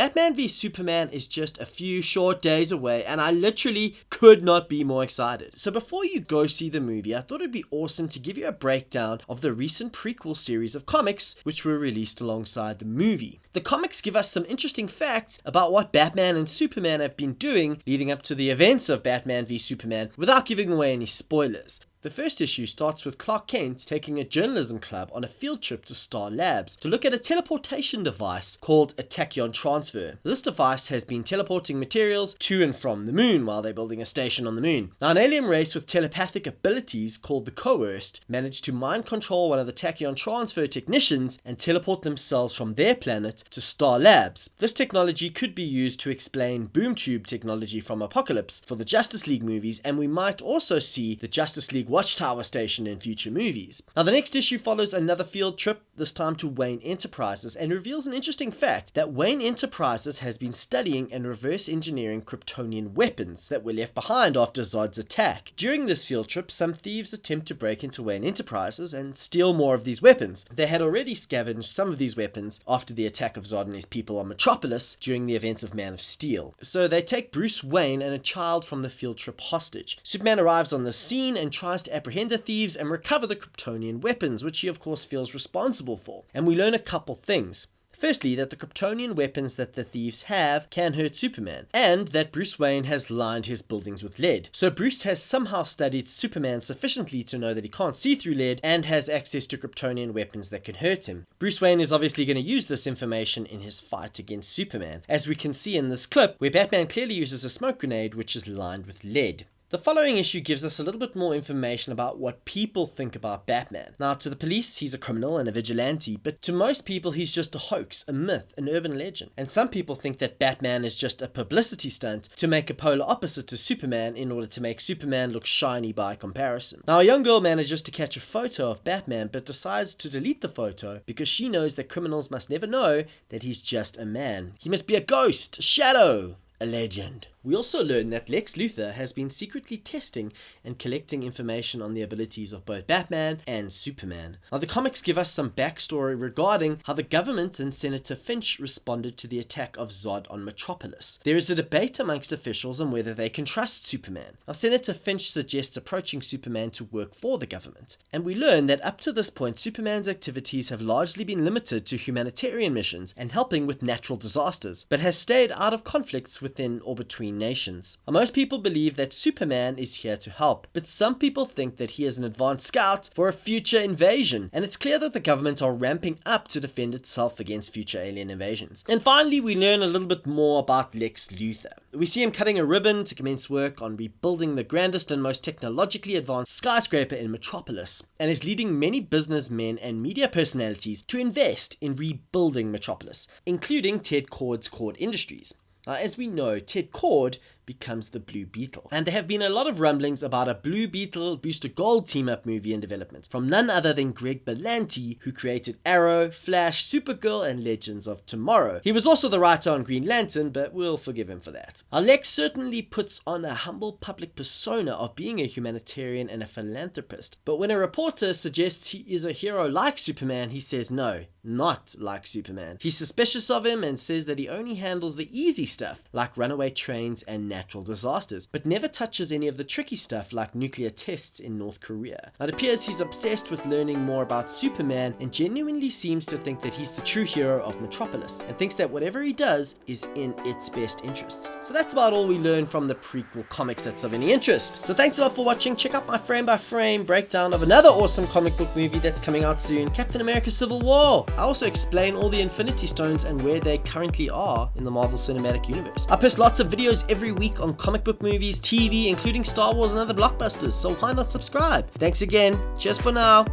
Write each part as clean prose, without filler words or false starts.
Batman v Superman is just a few short days away, and I literally could not be more excited. So before you go see the movie, I thought it'd be awesome to give you a breakdown of the recent prequel series of comics which were released alongside the movie. The comics give us some interesting facts about what Batman and Superman have been doing leading up to the events of Batman v Superman without giving away any spoilers. The first issue starts with Clark Kent taking a journalism club on a field trip to Star Labs to look at a teleportation device called a tachyon transfer. This device has been teleporting materials to and from the moon while they're building a station on the moon. Now, an alien race with telepathic abilities called the Coerced managed to mind control one of the tachyon transfer technicians and teleport themselves from their planet to Star Labs. This technology could be used to explain boom tube technology from Apocalypse for the Justice League movies, and we might also see the Justice League Watchtower station in future movies. Now, the next issue follows another field trip, this time to Wayne Enterprises, and reveals an interesting fact that Wayne Enterprises has been studying and reverse engineering Kryptonian weapons that were left behind after Zod's attack. During this field trip, some thieves attempt to break into Wayne Enterprises and steal more of these weapons. They had already scavenged some of these weapons after the attack of Zod and his people on Metropolis during the events of Man of Steel. So they take Bruce Wayne and a child from the field trip hostage. Superman arrives on the scene and tries to apprehend the thieves and recover the Kryptonian weapons, which he of course feels responsible for. And we learn a couple things. Firstly, that the Kryptonian weapons that the thieves have can hurt Superman, and that Bruce Wayne has lined his buildings with lead. So Bruce has somehow studied Superman sufficiently to know that he can't see through lead and has access to Kryptonian weapons that can hurt him. Bruce Wayne is obviously going to use this information in his fight against Superman, as we can see in this clip where Batman clearly uses a smoke grenade which is lined with lead. The following issue gives us a little bit more information about what people think about Batman. Now, to the police, he's a criminal and a vigilante, but to most people, he's just a hoax, a myth, an urban legend. And some people think that Batman is just a publicity stunt to make a polar opposite to Superman in order to make Superman look shiny by comparison. Now, a young girl manages to catch a photo of Batman, but decides to delete the photo because she knows that criminals must never know that he's just a man. He must be a ghost, a shadow, a legend. We also learn that Lex Luthor has been secretly testing and collecting information on the abilities of both Batman and Superman. Now, the comics give us some backstory regarding how the government and Senator Finch responded to the attack of Zod on Metropolis. There is a debate amongst officials on whether they can trust Superman. Now, Senator Finch suggests approaching Superman to work for the government. And we learn that up to this point, Superman's activities have largely been limited to humanitarian missions and helping with natural disasters, but has stayed out of conflicts within or between nations. Now, most people believe that Superman is here to help, but some people think that he is an advanced scout for a future invasion, and it's clear that the government are ramping up to defend itself against future alien invasions. And finally, we learn a little bit more about Lex Luthor. We see him cutting a ribbon to commence work on rebuilding the grandest and most technologically advanced skyscraper in Metropolis, and is leading many businessmen and media personalities to invest in rebuilding Metropolis, including Ted Kord's Kord Industries. Now, as we know, Ted Kord becomes the Blue Beetle. And there have been a lot of rumblings about a Blue Beetle Booster Gold team-up movie in development from none other than Greg Berlanti, who created Arrow, Flash, Supergirl, and Legends of Tomorrow. He was also the writer on Green Lantern, but we'll forgive him for that. Lex certainly puts on a humble public persona of being a humanitarian and a philanthropist, but when a reporter suggests he is a hero like Superman, he says no, not like Superman. He's suspicious of him and says that he only handles the easy stuff, like runaway trains and natural disasters, but never touches any of the tricky stuff like nuclear tests in North Korea. Now, it appears he's obsessed with learning more about Superman and genuinely seems to think that he's the true hero of Metropolis and thinks that whatever he does is in its best interests. So that's about all we learn from the prequel comics that's of any interest. So thanks a lot for watching. Check out my frame by frame breakdown of another awesome comic book movie that's coming out soon, Captain America Civil War. I also explain all the Infinity Stones and where they currently are in the Marvel Cinematic Universe. I post lots of videos every week on comic book movies, TV, including Star Wars and other blockbusters, so why not subscribe? Thanks again. Cheers for now.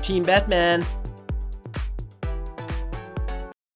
#Team Batman.